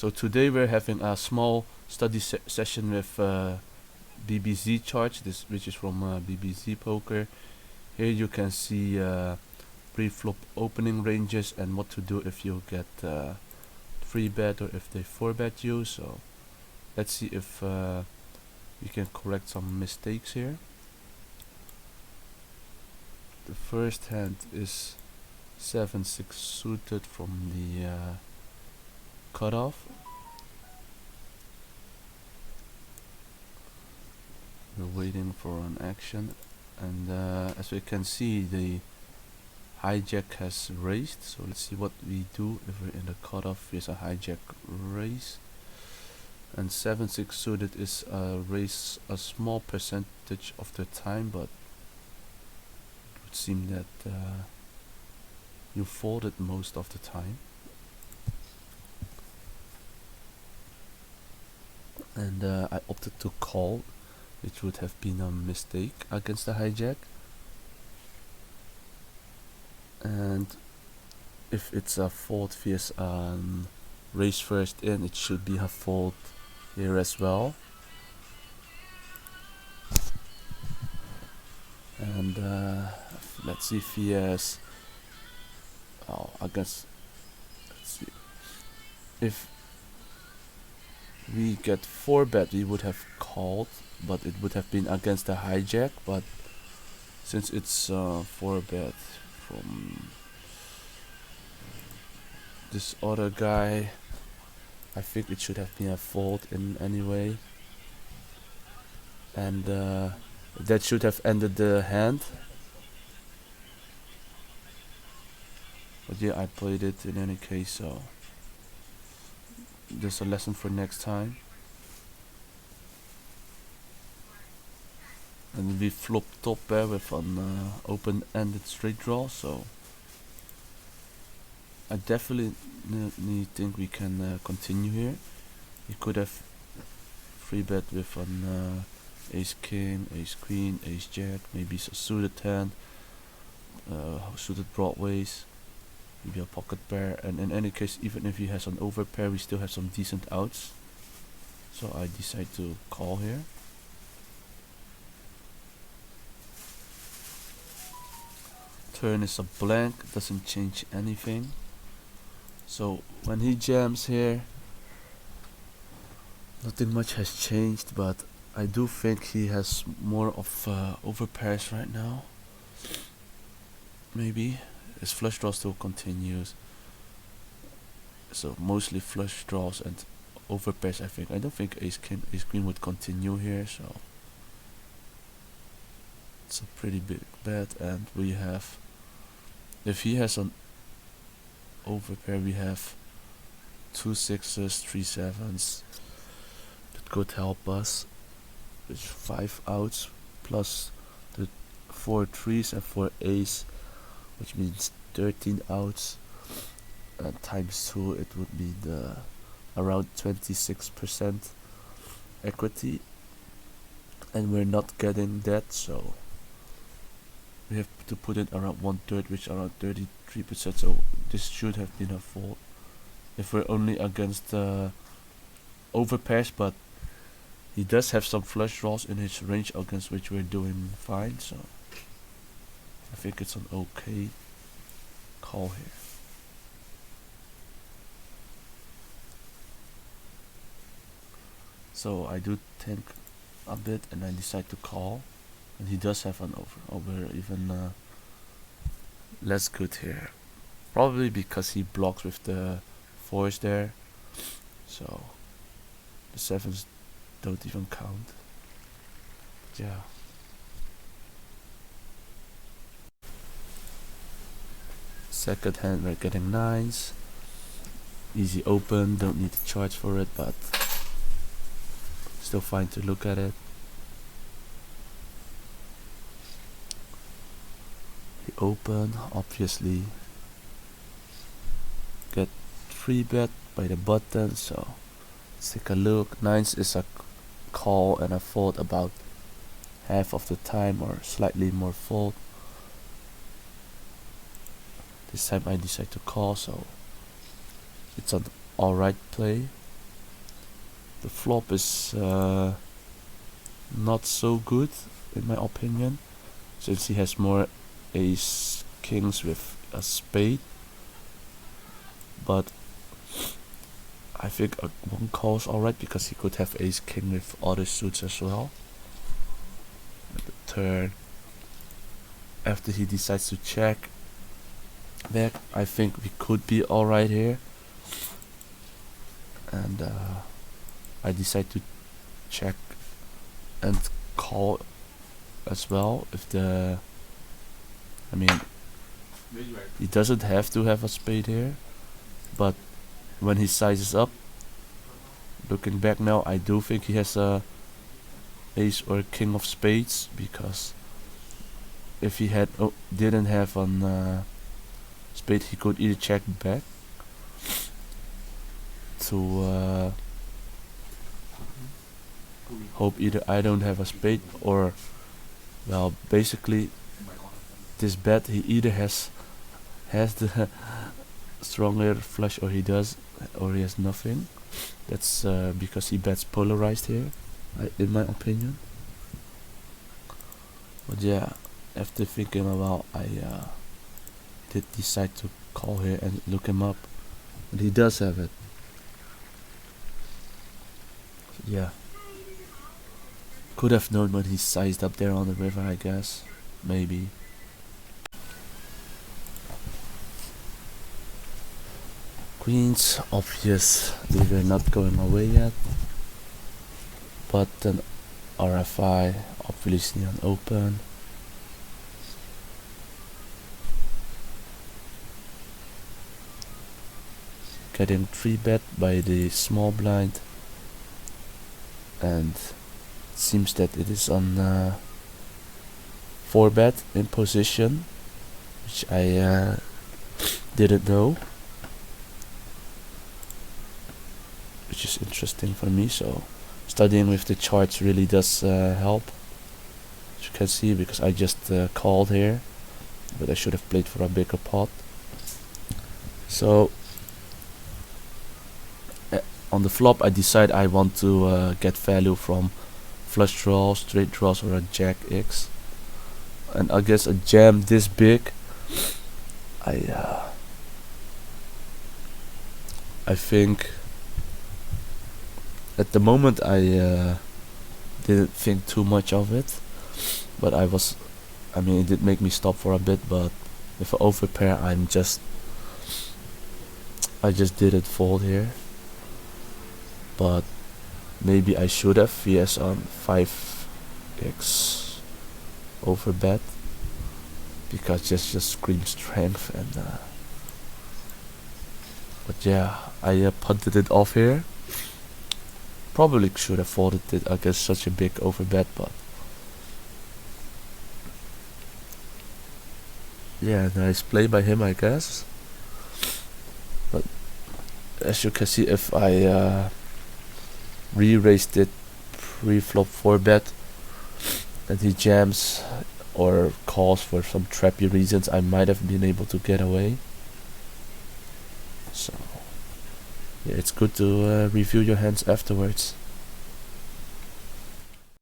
So today we're having a small study session with BBZ charts, which is from BBZ Poker. Here you can see pre-flop opening ranges and what to do if you get 3-bet or if they 4-bet you. So let's see if we can correct some mistakes here. The first hand is 7-6 suited from the cutoff. We're waiting for an action, and as we can see, the hijack has raised. So let's see what we do if we're in the cutoff with a hijack raise. And 7-6 suited is raise a small percentage of the time, but it would seem that you folded most of the time. And I opted to call, which would have been a mistake against the hijack. And if it's a fold vs raise first in, it should be a fold here as well. And let's see if he has, I guess, let's see, if we get 4-bet we would have called, but it would have been against the hijack. But since it's 4-bet from this other guy, I think it should have been a fold in anyway, and that should have ended the hand. But yeah, I played it in any case, so there's a lesson for next time. And we flop top pair with an open-ended straight draw, so I definitely think we can continue here. We could have 3-bet with an ace king, ace queen, ace jack, maybe a suited hand, suited broadways, maybe a pocket pair, and in any case, even if he has an overpair, we still have some decent outs. So I decide to call here. Turn is a blank, doesn't change anything. So when he jams here, nothing much has changed, but I do think he has more of overpairs right now. Maybe his flush draw still continues, so mostly flush draws and overpairs. I think I don't think ace queen would continue here, so it's a pretty big bet. And we have, if he has an overpair, we have 2 6s, 3 7s that could help us with 5 outs plus the 4 3s and 4 ace, which means 13 outs, and times 2 it would be the around 26% equity, and we're not getting that, so we have to put in around 1/3, which around 33%. So this should have been a fold if we're only against overpairs, but he does have some flush draws in his range against which we're doing fine, so I think it's an okay call here. So I do think a bit and I decide to call, and he does have an over even less good here, probably because he blocks with the 4s there, so the 7s don't even count. Yeah. Second hand we're getting 9s, easy open, don't need to charge for it, but still fine to look at it. The open, obviously get 3-bet by the button, so let's take a look. 9s is a call and a fold about half of the time, or slightly more fold. This time I decide to call, so it's an alright play. The flop is not so good in my opinion, since he has more ace kings with a spade. But I think one call is alright, because he could have ace king with other suits as well. At the turn, after he decides to check back, I think we could be alright here. And I decide to check and call as well. If the, I mean, he doesn't have to have a spade here, but when he sizes up, looking back now, I do think he has a ace or king of spades, because if he had didn't have an spade, he could either check back to hope either I don't have a spade, or, well, basically this bet he either has the stronger flush, or he does, or he has nothing. That's because he bets polarized here, in my opinion. But yeah, after thinking a while, I did decide to call here and look him up, and he does have it. So yeah, could have known when he sized up there on the river, I guess, maybe. Queens, obvious, they were not going away yet. Button, RFI, obviously an open. Getting 3-bet by the small blind, and it seems that it is on 4-bet in position, which I didn't know, which is interesting for me. So studying with the charts really does help, as you can see, because I just called here, but I should have played for a bigger pot. So on the flop, I decide I want to get value from flush draws, straight draws, or a jack X. And I guess a jam this big, I think at the moment I didn't think too much of it, but I mean, it did make me stop for a bit. But with an overpair, I just didn't fold here. But maybe I should have. He has 5x over bet, because just screams strength. And but yeah, I punted it off here. Probably should have folded it against such a big over bet, but yeah, nice play by him, I guess. But as you can see, if I re-raised it pre-flop 4-bet and he jams or calls for some trappy reasons, I might have been able to get away. So yeah, it's good to review your hands afterwards.